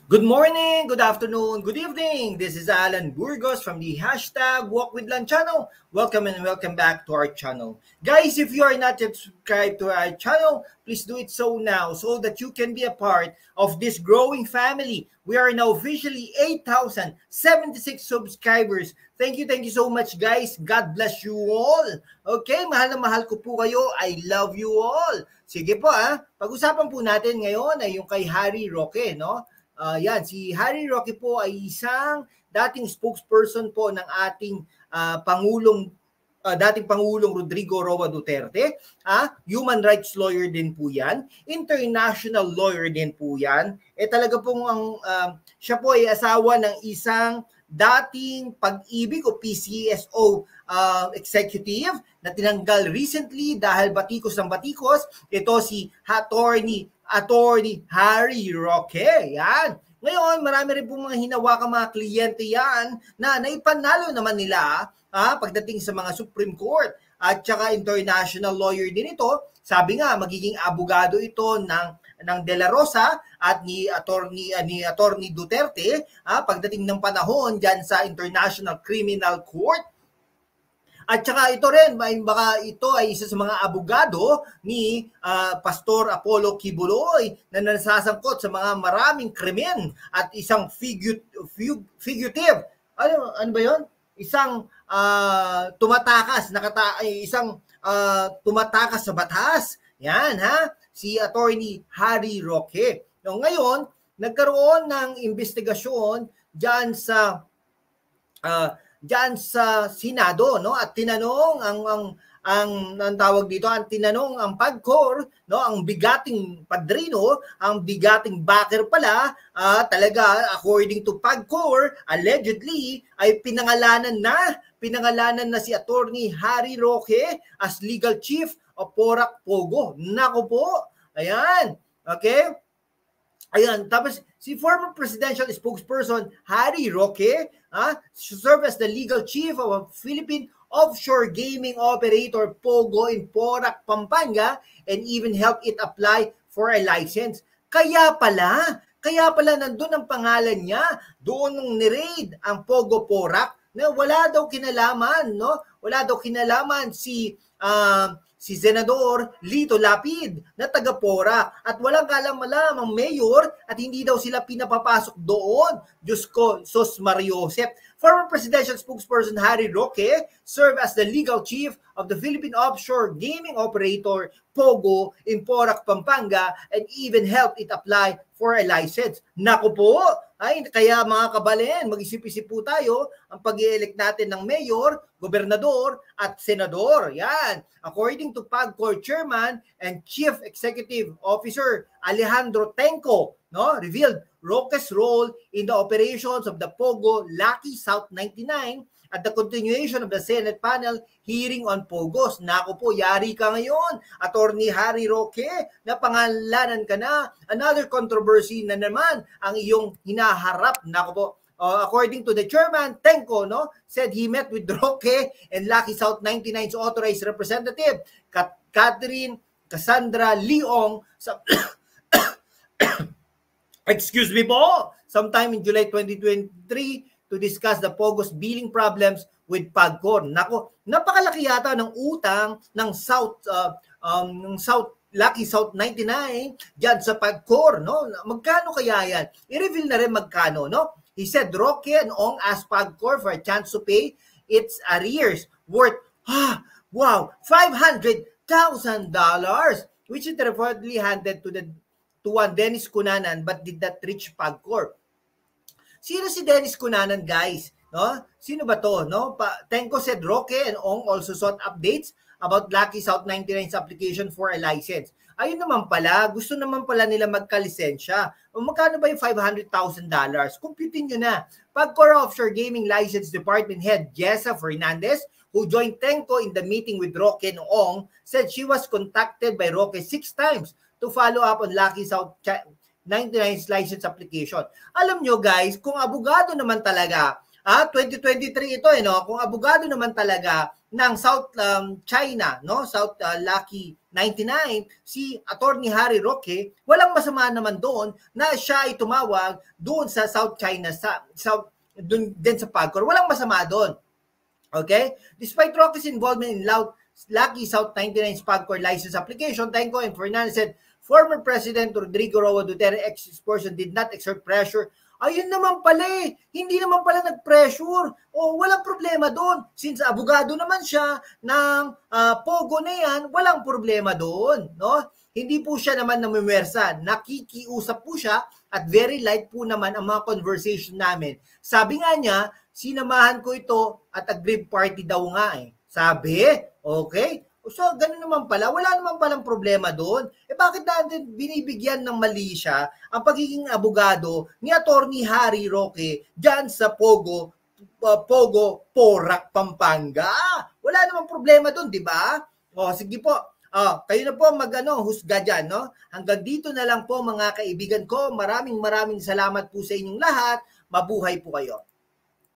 Good morning, good afternoon, good evening. This is Alan Burgos from the hashtag Walk with Lan channel. Welcome and welcome back to our channel. Guys, if you are not yet subscribed to our channel, please do it so now so that you can be a part of this growing family. We are now officially 8,076 subscribers. Thank you so much guys. God bless you all. Okay, mahal na mahal ko po kayo. I love you all. Sige po pag-usapan po natin ngayon ay yung kay Harry Roque, no? Yan, si Harry Roque po ay isang dating spokesperson po ng ating dating Pangulong Rodrigo Roa Duterte. Human rights lawyer din po yan. International lawyer din po yan. Talaga pong siya po ay asawa ng isang dating Pag-ibig o PCSO executive na tinanggal recently dahil batikos ng batikos. Ito si Attorney Harry Roque. Yan. Ngayon, marami rin pong mga hinawakang mga kliyente yan na naipanalo naman nila pagdating sa mga Supreme Court. At saka international lawyer din ito. Sabi nga, magiging abogado ito ng De La Rosa at ni Attorney Duterte pagdating ng panahon dyan sa International Criminal Court. At saka ito rin, baka ito ay isa sa mga abogado ni Pastor Apollo Kibuloy na nasasangkot sa mga maraming krimen at isang fugitive. Ano ba yon? Isang tumatakas sa batas. Yan si Attorney Harry Roque. Ngayon, nagkaroon ng investigasyon diyan sa Senado, no? At tinanong ang tawag dito, tinanong ang PAGCOR, no, ang bigating padrino, ang bigating backer pala, talaga according to PAGCOR, allegedly ay pinangalanan na si Attorney Harry Roque as legal chief of Porac Pogo. Nako po. Ayan. Okay? Ayan, tapos si former presidential spokesperson Harry Roque served as the legal chief of a Philippine offshore gaming operator Pogo in Porac, Pampanga, and even helped it apply for a license. Kaya pala nandun ang pangalan niya doon nung ni-raid ang Pogo Porac na wala daw kinalaman, no? Wala daw kinalaman si Senador Lito Lapid na taga Porac at walang kalam-alam ang mayor at hindi daw sila pinapapasok doon. Diyos ko, Sos Mariosep. Former presidential spokesperson Harry Roque served as the legal chief of the Philippine offshore gaming operator Pogo in Porac, Pampanga, and even helped it apply for a license. Naku po! Kaya mga kabalen, mag-isip-isip po tayo ang pag-i-elect natin ng mayor, gobernador, at senador. Yan. According to PAGCOR Chairman and Chief Executive Officer Alejandro Tenco, no, revealed Roque's role in the operations of the Pogo Lucky South 99 at the continuation of the Senate panel hearing on Pogos. Nako po, yari ka ngayon, Attorney Harry Roque, na pangalanan ka na. Another controversy na naman ang iyong hinaharap. Nako po, according to the chairman, Tenco, no, said he met with Roque and Lucky South 99's authorized representative, Catherine Cassandra Leong, excuse me po, sometime in July 2023 to discuss the Pogo's billing problems with PAGCOR. Nako, napakalaki yata ng utang ng Lucky South 99 diyan sa PAGCOR, no? Magkano kaya yan? I-reveal na rin magkano, no? He said Roque and Ong asked PAGCOR for a chance to pay its arrears worth $500,000, which it reportedly handed to one Dennis Cunanan but did not reach PAGCOR. Sino si Dennis Cunanan, guys? No? Sino ba to? No? Tenco said Roque and Ong also sought updates about Lucky South 99's application for a license. Ayun naman pala, gusto naman pala nila magkalisensya. Magkano ba yung $500,000? Computin nyo na. PAGCOR Offshore Gaming License Department Head Jessa Fernandez, who joined Tenco in the meeting with Roque and Ong, said she was contacted by Roque 6 times to follow up on Lucky South 99's license application. Alam nyo guys, kung abogado naman talaga 2023 ito no. Kung abogado naman talaga ng South China, no, South Lucky 99, si Attorney Harry Roque, walang masama naman doon na siya ay tumawag doon sa South China sa doon din sa PAGCOR. Walang masama doon. Okay? Despite Roque's involvement in Lucky South 99's PAGCOR license application, Tenco and Fernandez said former President Rodrigo Roa Duterte ex-person did not exert pressure. Ayun naman pala hindi naman pala nag-pressure. O walang problema doon. Since abogado naman siya ng Pogo na yan, walang problema doon. No? Hindi po siya naman namimwersa. Nakikiusap po siya at very light po naman ang mga conversation namin. Sabi nga niya, sinamahan ko ito at aggrieved party daw nga Sabi, okay? So, ganun naman pala. Wala naman palang problema doon. Bakit natin binibigyan ng mali siya ang pagiging abogado ni Attorney Harry Roque dyan sa Pogo, Porac, Pampanga? Wala namang problema doon, di ba? O, sige po. Kayo na po husga dyan, no? Hanggang dito na lang po mga kaibigan ko. Maraming salamat po sa inyong lahat. Mabuhay po kayo.